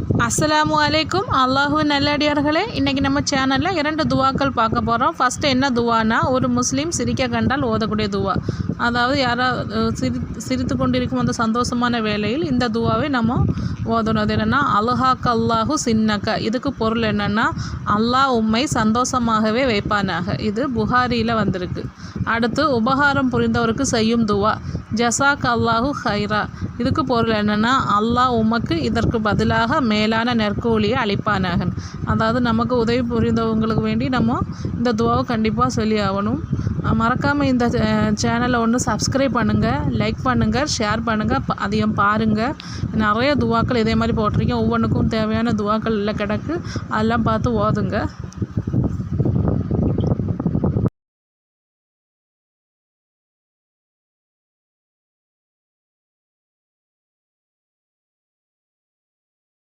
அஸ்ஸலாமு அலைக்கும். அல்லாஹ்வின் நல்லடியார்களே, இன்றைக்கி நம்ம சேனலில் 2 துவாக்கள் பார்க்க போகிறோம். ஃபஸ்ட்டு என்ன துவானா, ஒரு முஸ்லீம் சிரிக்க கண்டால் ஓதக்கூடிய துவா. அதாவது யாராவது சிரித்து கொண்டிருக்கும் அந்த சந்தோஷமான வேளையில் இந்த துவாவை நம்ம ஓதணும். அது என்னென்னா, அல்ஹாக் அல்லாஹு சின்னக்க. இதுக்கு பொருள் என்னென்னா, அல்லாஹ் உம்மை சந்தோஷமாகவே வைப்பானாக. இது புகாரியில் வந்திருக்கு. அடுத்து, உபகாரம் புரிந்தவருக்கு செய்யும் துவா, ஜசாக் அல்லாஹு ஹைரா. இதுக்கு பொருள் என்னென்னா, அல்லாஹ் உமக்கு இதற்கு பதிலாக மேலான நற்கூலியை அளிப்பானாக. அதாவது நமக்கு உதவி புரிந்தவங்களுக்கு வேண்டி நம்ம இந்த துவாவை கண்டிப்பாக சொல்லி ஆகணும். மறக்காமல் இந்த சேனலை சப்ஸ்கிரைப் பண்ணுங்கள், லைக் பண்ணுங்கள், ஷேர் பண்ணுங்கள், அதையும் பாருங்கள். நிறைய துவாக்கள் இதே மாதிரி போட்டிருக்கேன். ஒவ்வொன்றுக்கும் தேவையான துவாக்கள் எல்லாம் கிடக்கு, அதெல்லாம் பார்த்து ஓதுங்க.